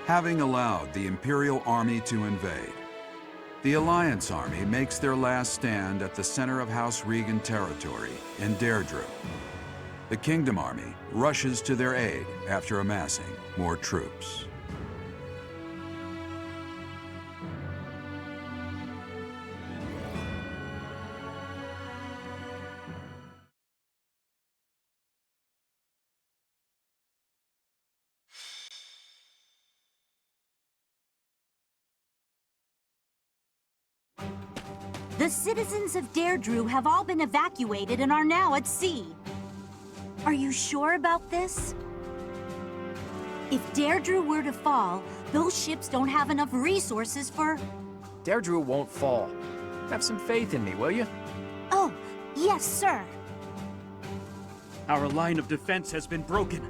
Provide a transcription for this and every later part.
having allowed the Imperial army to invade. The Alliance army makes their last stand at the center of House Regan territory in Derdriu. The Kingdom army rushes to their aid after amassing more troops. The citizens of Derdriu have all been evacuated and are now at sea. Are you sure about this? If Derdriu were to fall, those ships don't have enough resources for... Derdriu won't fall. Have some faith in me, will you? Oh, yes, sir. Our line of defense has been broken.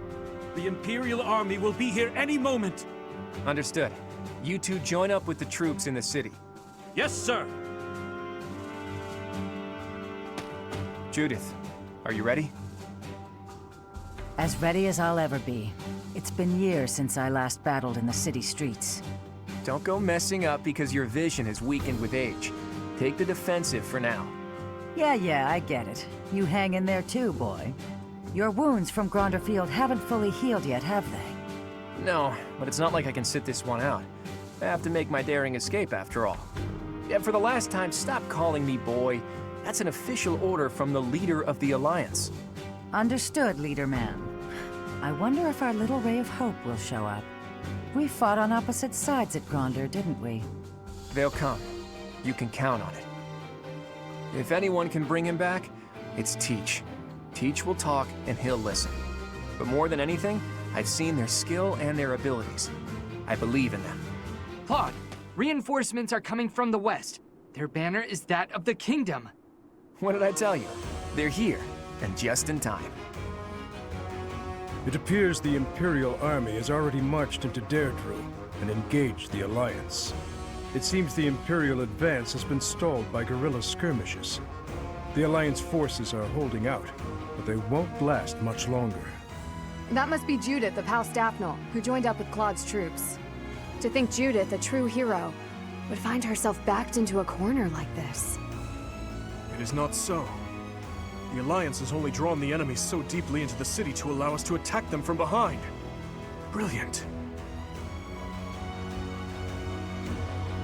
The Imperial army will be here any moment. Understood. You two join up with the troops in the city. Yes, sir. Judith, are you ready? As ready as I'll ever be. It's been years since I last battled in the city streets. Don't go messing up because your vision has weakened with age. Take the defensive for now. Yeah, I get it. You hang in there too, boy. Your wounds from Gronderfield haven't fully healed yet, have they? No, but it's not like I can sit this one out. I have to make my daring escape after all. Yeah, for the last time, stop calling me boy. That's an official order from the leader of the Alliance. Understood, Leader Man. I wonder if our little ray of hope will show up. We fought on opposite sides at Gronder, didn't we? They'll come. You can count on it. If anyone can bring him back, it's Teach. Teach will talk and he'll listen. But more than anything, I've seen their skill and their abilities. I believe in them. Claude, reinforcements are coming from the west. Their banner is that of the Kingdom. What did I tell you? They're here, and just in time. It appears the Imperial army has already marched into Derdriu and engaged the Alliance. It seems the Imperial advance has been stalled by guerrilla skirmishes. The Alliance forces are holding out, but they won't last much longer. That must be Judith of House Daphne, who joined up with Claude's troops. To think Judith, a true hero, would find herself backed into a corner like this. It is not so. The Alliance has only drawn the enemies so deeply into the city to allow us to attack them from behind. Brilliant.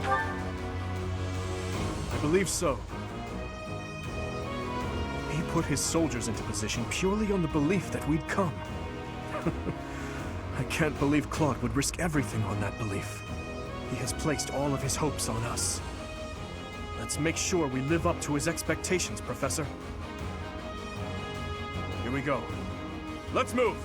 I believe so. He put his soldiers into position purely on the belief that we'd come. I can't believe Claude would risk everything on that belief. He has placed all of his hopes on us. Let's make sure we live up to his expectations, Professor. Here we go. Let's move!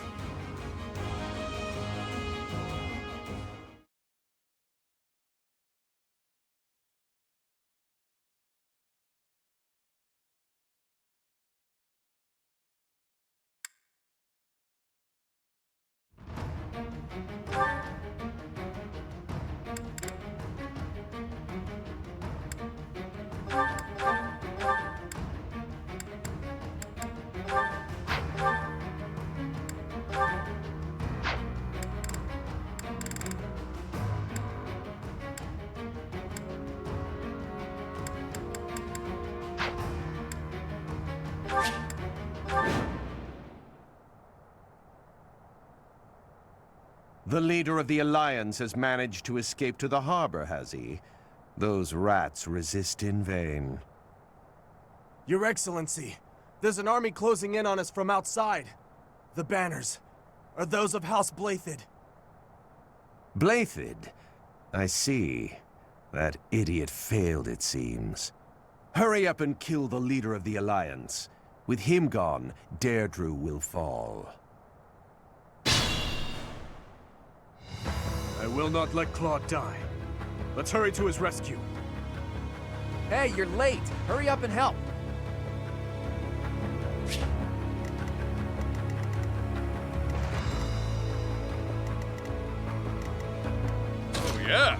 The leader of the Alliance has managed to escape to the harbor, has he? Those rats resist in vain. Your Excellency, there's an army closing in on us from outside. The banners are those of House Blaiddyd. Blaiddyd? I see. That idiot failed, it seems. Hurry up and kill the leader of the Alliance. With him gone, Derdriu will fall. I will not let Claude die. Let's hurry to his rescue. Hey, you're late! Hurry up and help! Oh, yeah!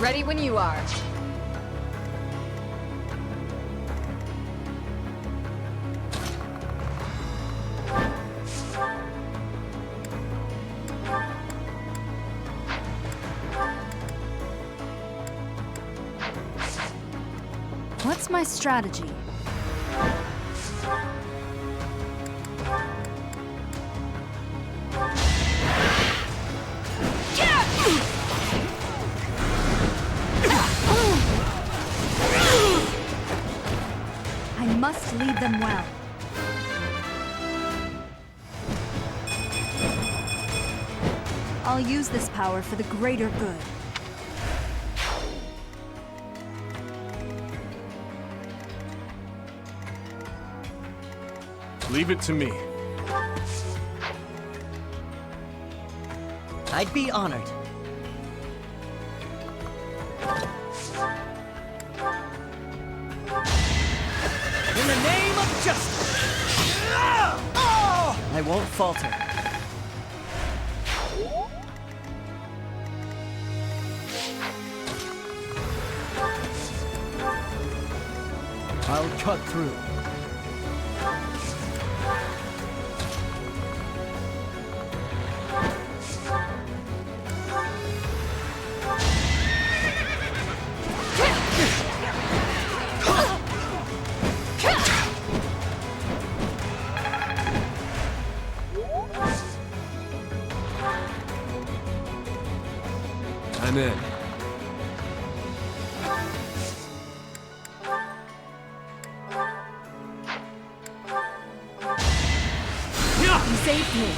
Ready when you are. What's my strategy? I must lead them well. I'll use this power for the greater good. Leave it to me. I'd be honored. In the name of justice! I won't falter. I'll cut through. I'm in. You saved me.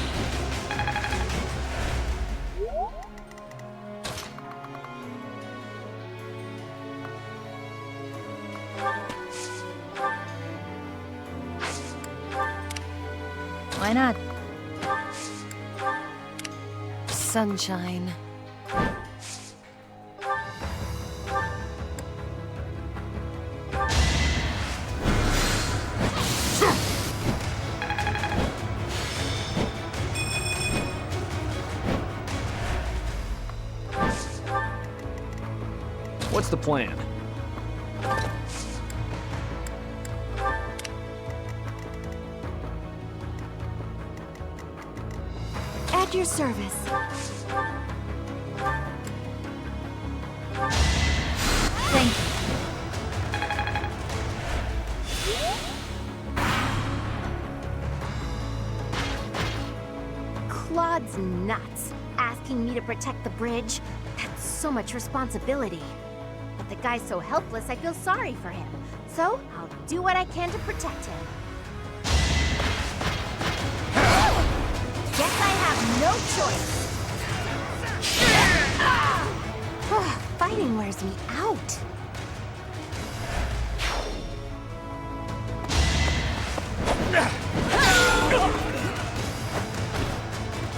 Why not? Sunshine. What's the plan? At your service. Thank you. Claude's nuts, asking me to protect the bridge. That's so much responsibility. But the guy's so helpless, I feel sorry for him. So, I'll do what I can to protect him. Guess I have no choice. Fighting wears me out.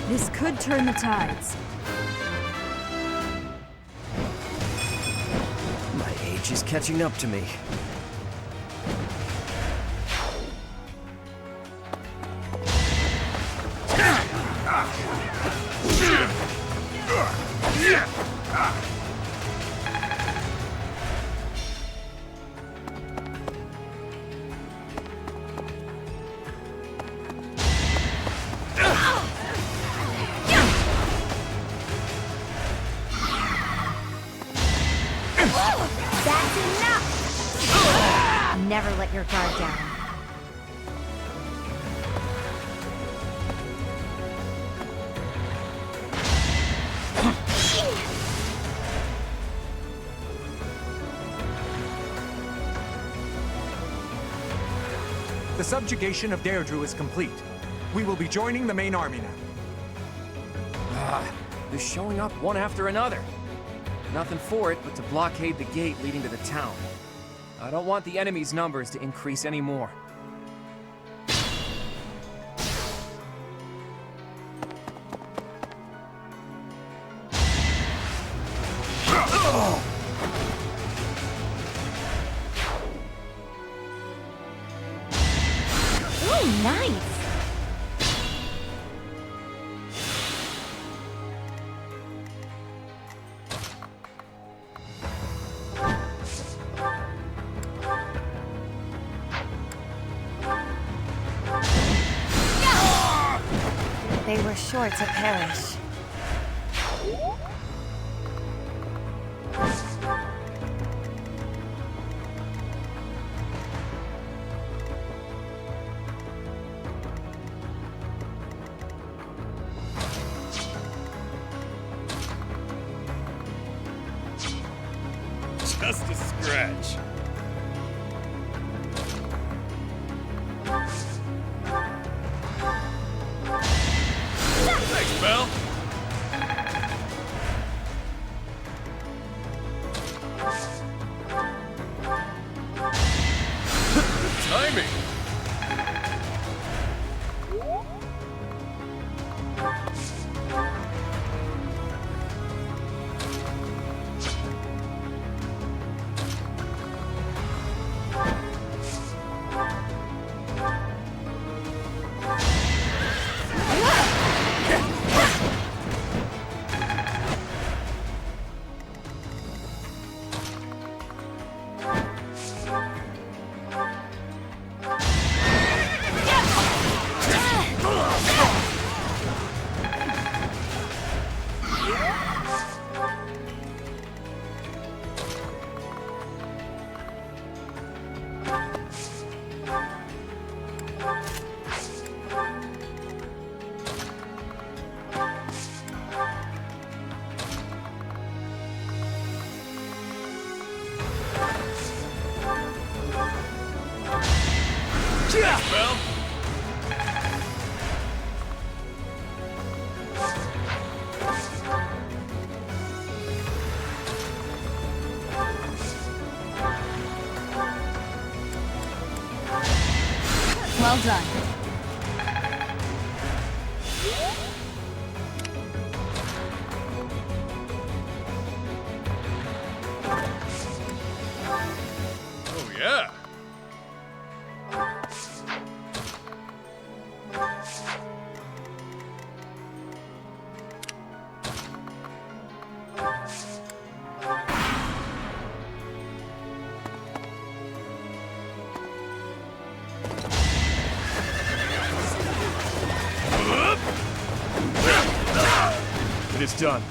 This could turn the tides. My age is catching up to me. That's enough! Never let your guard down. The subjugation of Derdriu is complete. We will be joining the main army now. They're showing up one after another. Nothing for it but to blockade the gate leading to the town. I don't want the enemy's numbers to increase anymore. Ooh, nice! They were sure to perish. Just a scratch. Thanks, Belle. Good timing. Thanks, Belle. Well done. Oh, yeah. It is done.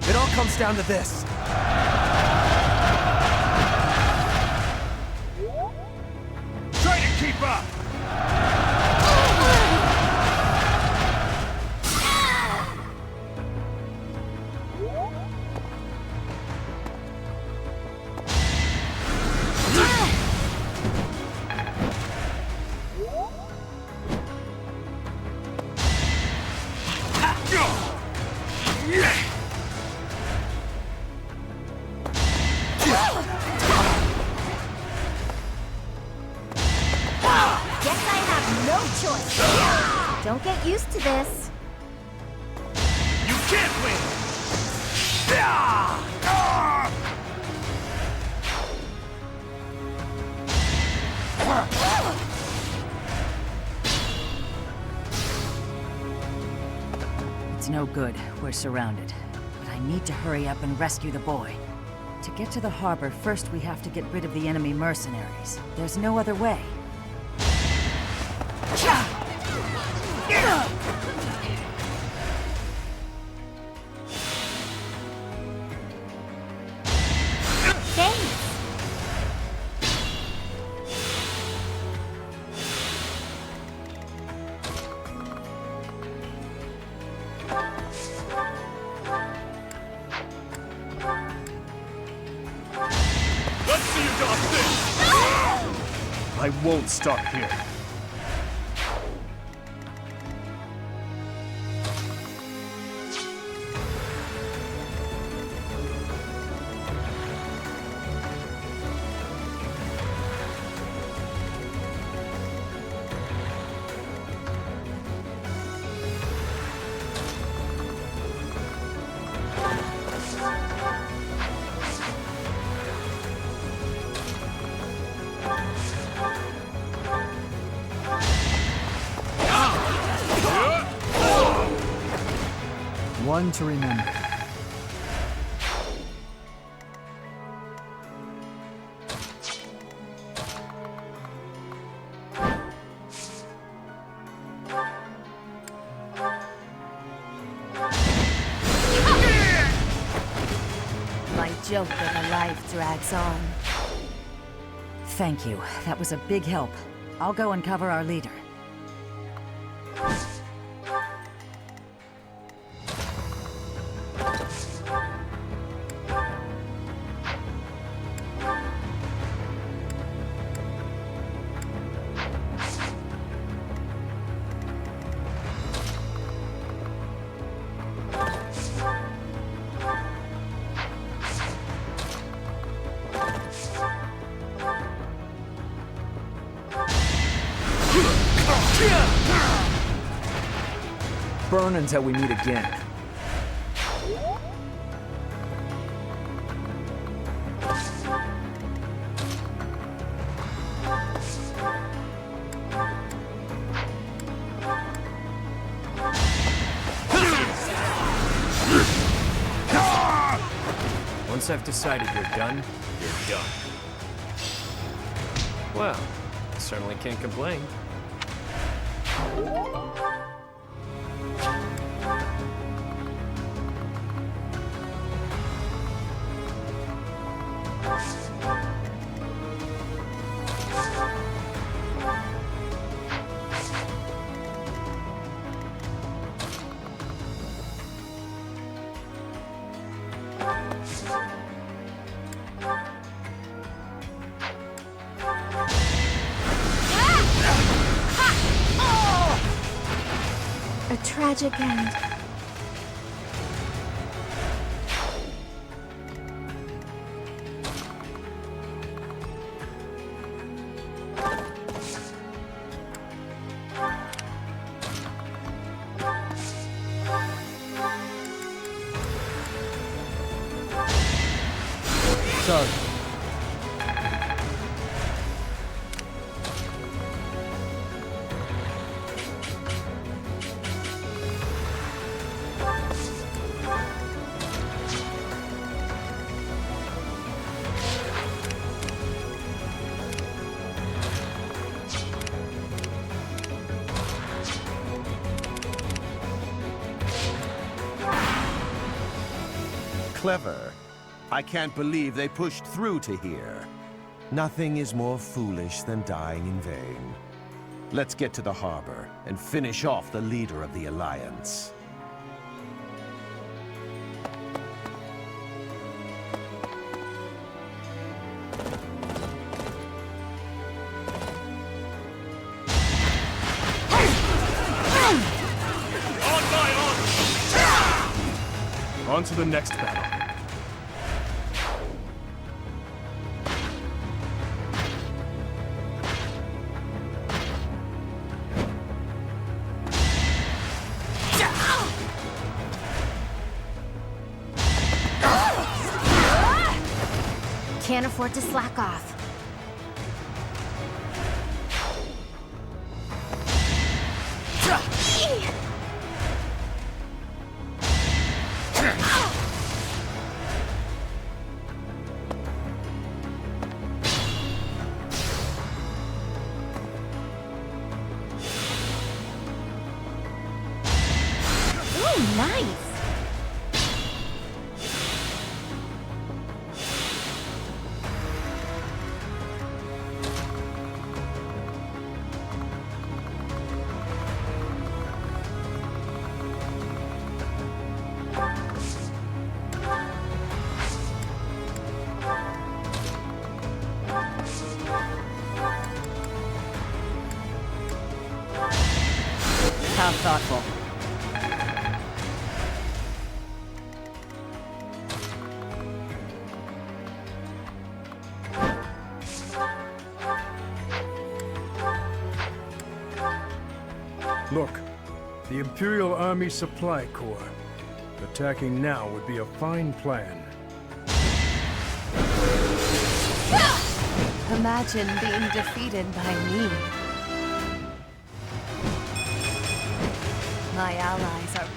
It all comes down to this. Try to keep up. Guess I have no choice. Don't get used to this. You can't win. It's no good. We're surrounded. But I need to hurry up and rescue the boy. To get to the harbor, first we have to get rid of the enemy mercenaries. There's no other way. Thanks. Let's see you dodge this. I won't stop here. One to remember. joke that a life drags on. Thank you. That was a big help. I'll go and cover our leader. Burn until we meet again. Once I've decided you're done, you're done. Well, certainly can't complain. A tragic end. Sorry. Clever. I can't believe they pushed through to here. Nothing is more foolish than dying in vain. Let's get to the harbor and finish off the leader of the Alliance. On to the next battle. Can't afford to slack off. Ooh, nice! How thoughtful. Look, the Imperial Army Supply Corps. Attacking now would be a fine plan. Imagine being defeated by me. My allies are...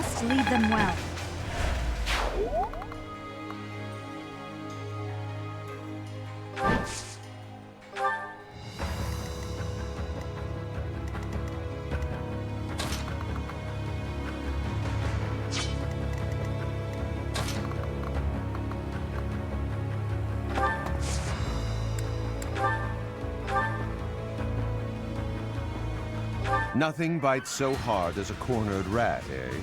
must lead them well. Nothing bites so hard as a cornered rat, eh?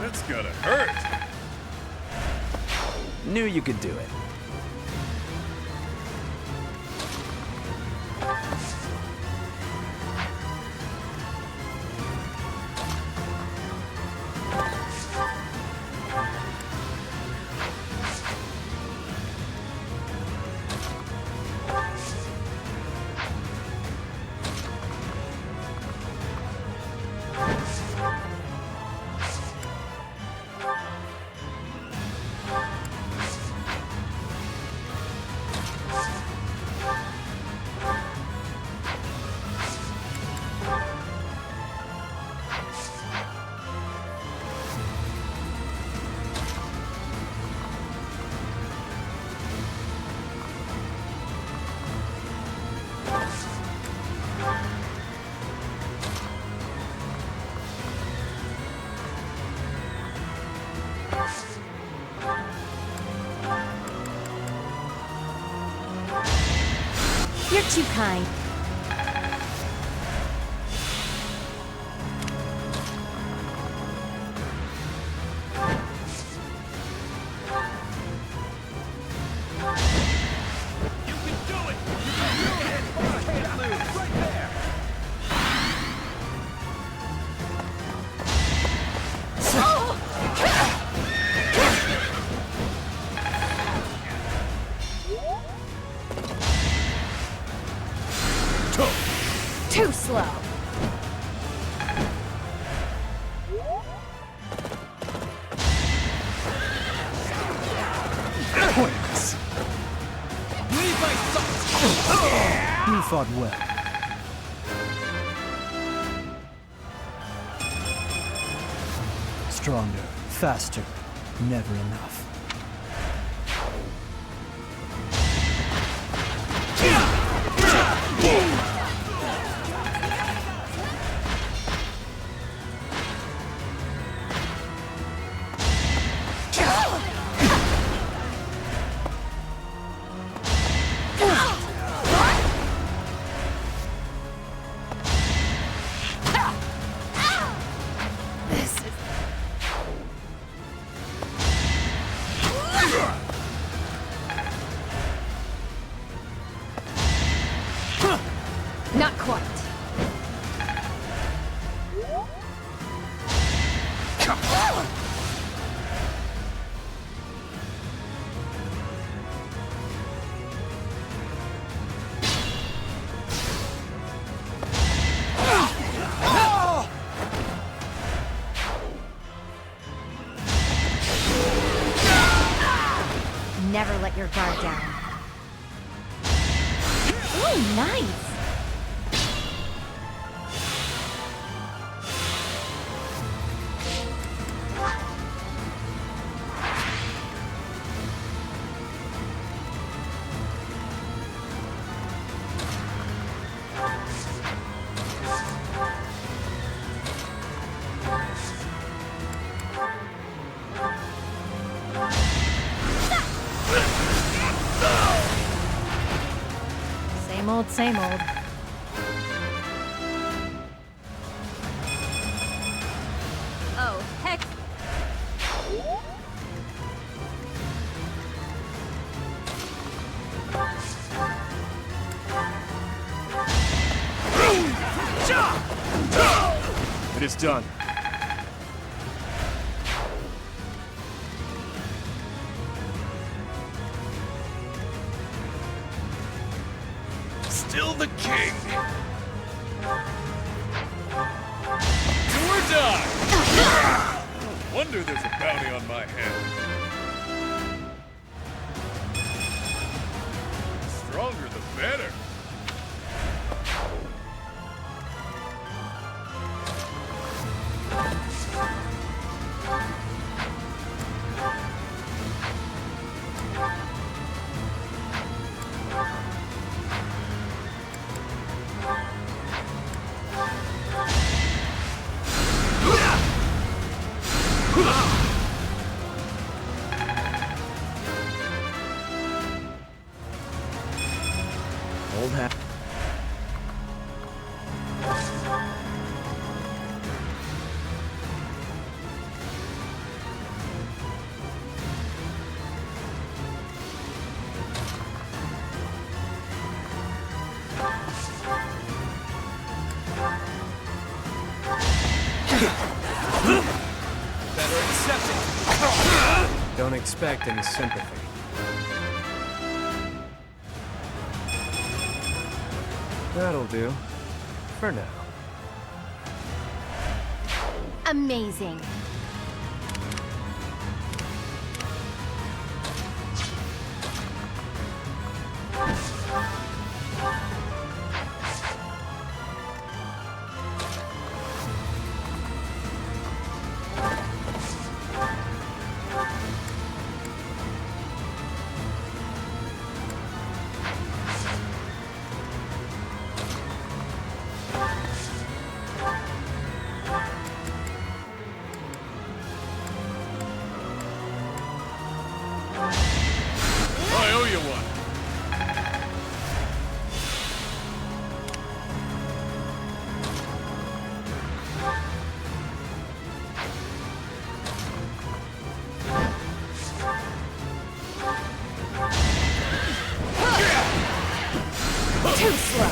That's gotta hurt. Knew you could do it. You're too kind. Too slow. Pointless. You fought well. Stronger, faster, never enough. Not quite. Never let your guard down. Ooh, nice! old, same old. Oh, heck. It is done. Still the king. Do or die. No wonder there's a bounty on my head. Stronger the better. Old hat. Better accept it. Don't expect any sympathy. That'll do. For now. Amazing. I owe you one. Too slow.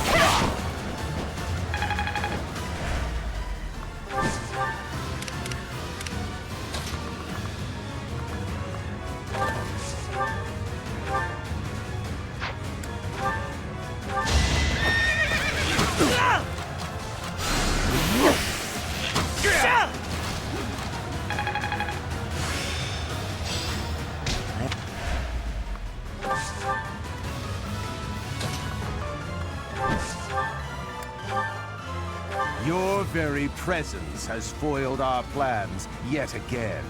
Your very presence has foiled our plans yet again.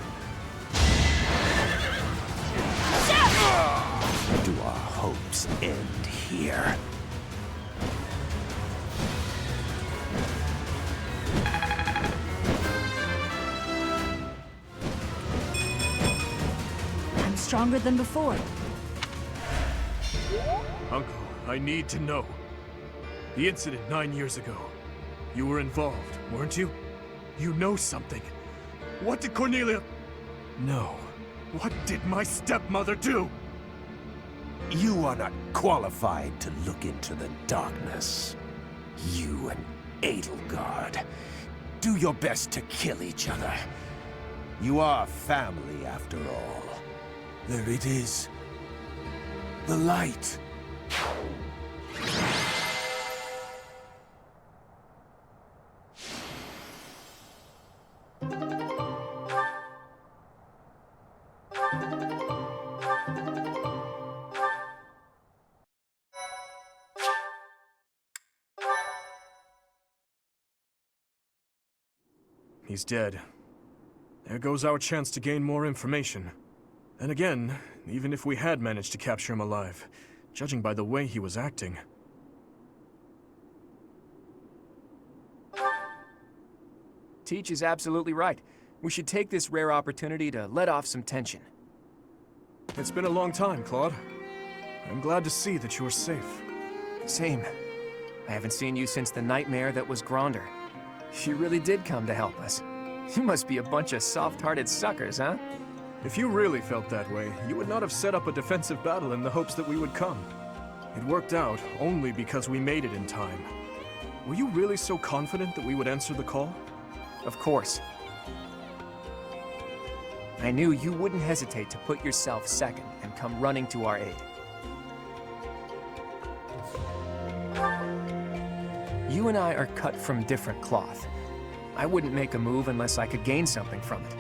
Do our hopes end here? I'm stronger than before. Uncle, I need to know. The incident 9 years ago. You were involved, weren't you? You know something. What did Cornelia... No. What did my stepmother do? You are not qualified to look into the darkness. You and Edelgard. Do your best to kill each other. You are family after all. There it is. The light. He's dead. There goes our chance to gain more information. And again, even if we had managed to capture him alive, judging by the way he was acting... Teach is absolutely right. We should take this rare opportunity to let off some tension. It's been a long time, Claude. I'm glad to see that you're safe. Same. I haven't seen you since the nightmare that was Gronder. You really did come to help us. You must be a bunch of soft-hearted suckers, huh? If you really felt that way, you would not have set up a defensive battle in the hopes that we would come. It worked out only because we made it in time. Were you really so confident that we would answer the call? Of course. I knew you wouldn't hesitate to put yourself second and come running to our aid. You and I are cut from different cloth. I wouldn't make a move unless I could gain something from it.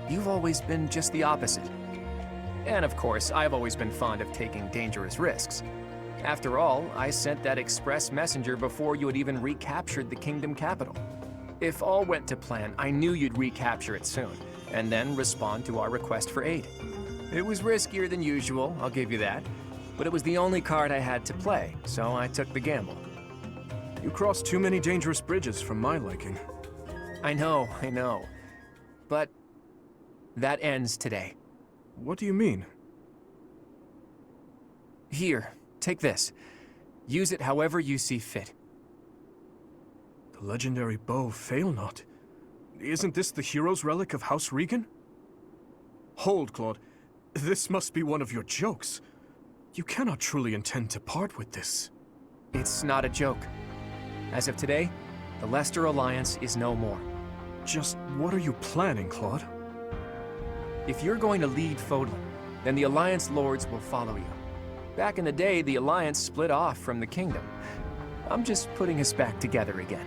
You've always been just the opposite. And of course, I've always been fond of taking dangerous risks. After all, I sent that express messenger before you had even recaptured the kingdom capital. If all went to plan, I knew you'd recapture it soon, and then respond to our request for aid. It was riskier than usual, I'll give you that, but it was the only card I had to play, so I took the gamble. You crossed too many dangerous bridges for my liking. I know. But that ends today. What do you mean? Here, take this. Use it however you see fit. The legendary bow, Fail Not. Isn't this the hero's relic of House Regan? Hold, Claude. This must be one of your jokes. You cannot truly intend to part with this. It's not a joke. As of today, the Leicester Alliance is no more. Just what are you planning, Claude? If you're going to lead Fodlan, then the Alliance Lords will follow you. Back in the day, the Alliance split off from the Kingdom. I'm just putting us back together again.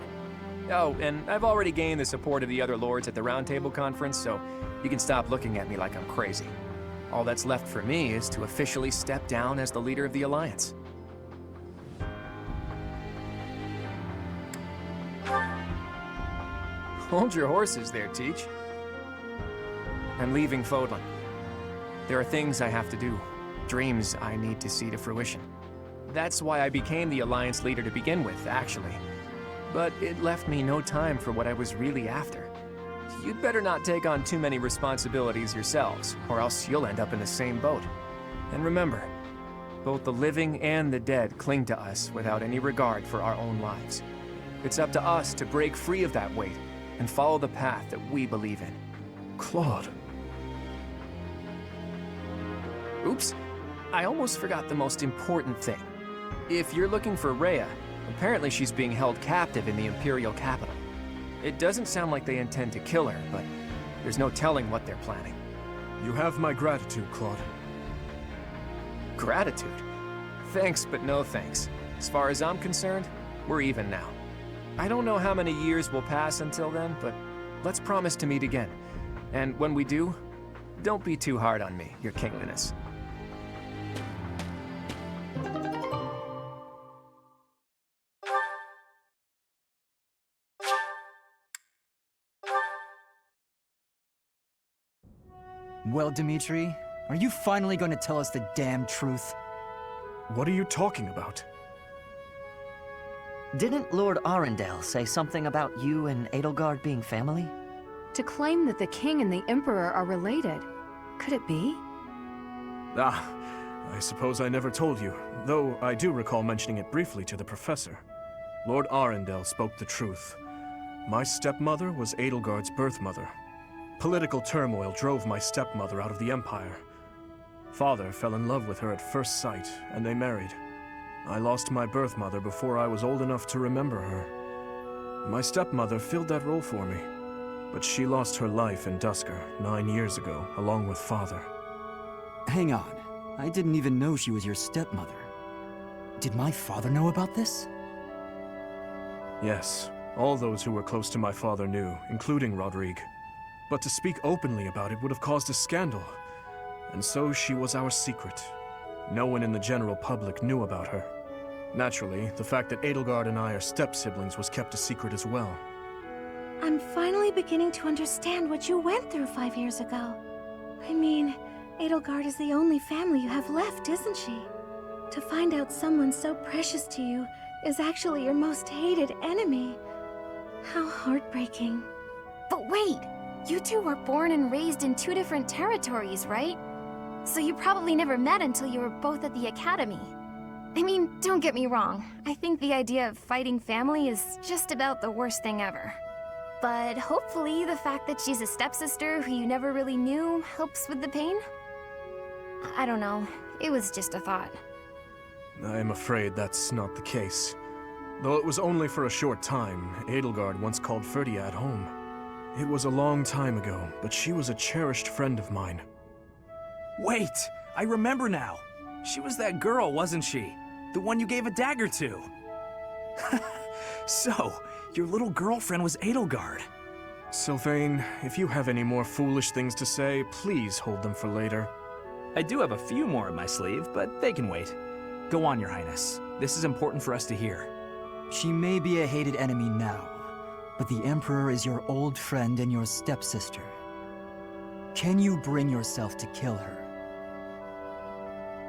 Oh, and I've already gained the support of the other Lords at the Roundtable Conference, so you can stop looking at me like I'm crazy. All that's left for me is to officially step down as the leader of the Alliance. Hold your horses there, Teach. I'm leaving Fodlan. There are things I have to do, dreams I need to see to fruition. That's why I became the Alliance leader to begin with, actually. But it left me no time for what I was really after. You'd better not take on too many responsibilities yourselves, or else you'll end up in the same boat. And remember, both the living and the dead cling to us without any regard for our own lives. It's up to us to break free of that weight and follow the path that we believe in. Claude. Oops, I almost forgot the most important thing. If you're looking for Rhea, apparently she's being held captive in the Imperial capital. It doesn't sound like they intend to kill her, but there's no telling what they're planning. You have my gratitude, Claude. Gratitude? Thanks, but no thanks. As far as I'm concerned, we're even now. I don't know how many years will pass until then, but let's promise to meet again. And when we do, don't be too hard on me, Your Kingliness. Well, Dimitri, are you finally going to tell us the damn truth? What are you talking about? Didn't Lord Arundel say something about you and Edelgard being family? To claim that the king and the emperor are related. Could it be? Ah, I suppose I never told you, though I do recall mentioning it briefly to the professor. Lord Arundel spoke the truth. My stepmother was Edelgard's birth mother. Political turmoil drove my stepmother out of the Empire. Father fell in love with her at first sight, and they married. I lost my birth mother before I was old enough to remember her. My stepmother filled that role for me, but she lost her life in Duscur 9 years ago, along with Father. Hang on. I didn't even know she was your stepmother. Did my father know about this? Yes, all those who were close to my father knew, including Rodrigue. But to speak openly about it would have caused a scandal. And so she was our secret. No one in the general public knew about her. Naturally, the fact that Edelgard and I are step-siblings was kept a secret as well. I'm finally beginning to understand what you went through 5 years ago. I mean, Edelgard is the only family you have left, isn't she? To find out someone so precious to you is actually your most hated enemy. How heartbreaking. But wait! You two were born and raised in 2 different territories, right? So you probably never met until you were both at the academy. I mean, don't get me wrong. I think the idea of fighting family is just about the worst thing ever. But hopefully the fact that she's a stepsister who you never really knew helps with the pain? I don't know. It was just a thought. I'm afraid that's not the case. Though it was only for a short time, Edelgard once called Ferdiad home. It was a long time ago, but she was a cherished friend of mine. Wait! I remember now! She was that girl, wasn't she? The one you gave a dagger to. So, your little girlfriend was Edelgard. Sylvain, if you have any more foolish things to say, please hold them for later. I do have a few more in my sleeve, but they can wait. Go on, Your Highness. This is important for us to hear. She may be a hated enemy now, but the Emperor is your old friend and your stepsister. Can you bring yourself to kill her?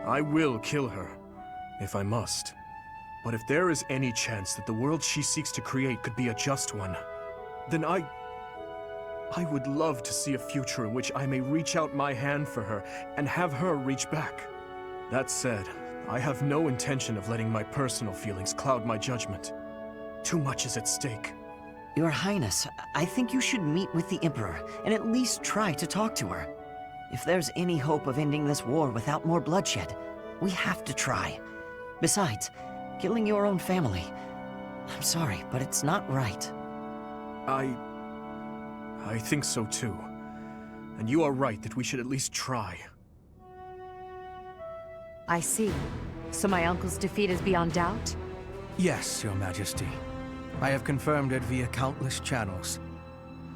I will kill her, if I must. But if there is any chance that the world she seeks to create could be a just one, then I would love to see a future in which I may reach out my hand for her and have her reach back. That said, I have no intention of letting my personal feelings cloud my judgment. Too much is at stake. Your Highness, I think you should meet with the Emperor and at least try to talk to her. If there's any hope of ending this war without more bloodshed, we have to try. Besides, killing your own family, I'm sorry, but it's not right. I think so too. And you are right that we should at least try. I see. So my uncle's defeat is beyond doubt? Yes, Your Majesty. I have confirmed it via countless channels.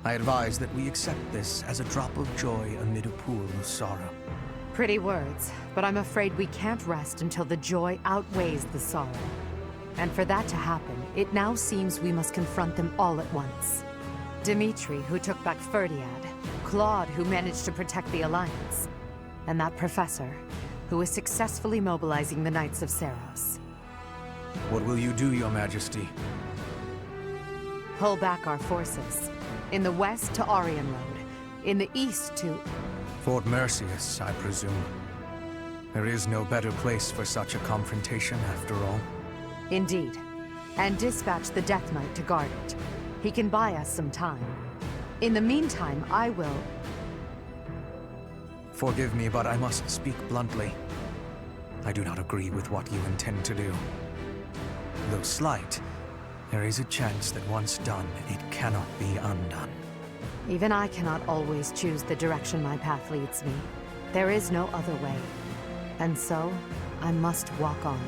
I advise that we accept this as a drop of joy amid a pool of sorrow. Pretty words, but I'm afraid we can't rest until the joy outweighs the sorrow. And for that to happen, it now seems we must confront them all at once. Dimitri, who took back Ferdiad, Claude, who managed to protect the Alliance, and that professor, who is successfully mobilizing the Knights of Seiros. What will you do, Your Majesty? Pull back our forces. In the west to Arian Road. In the east to... Fort Mercius, I presume. There is no better place for such a confrontation, after all. Indeed. And dispatch the Death Knight to guard it. He can buy us some time. In the meantime, I will... Forgive me, but I must speak bluntly. I do not agree with what you intend to do. Though slight, there is a chance that once done, it cannot be undone. Even I cannot always choose the direction my path leads me. There is no other way. And so, I must walk on.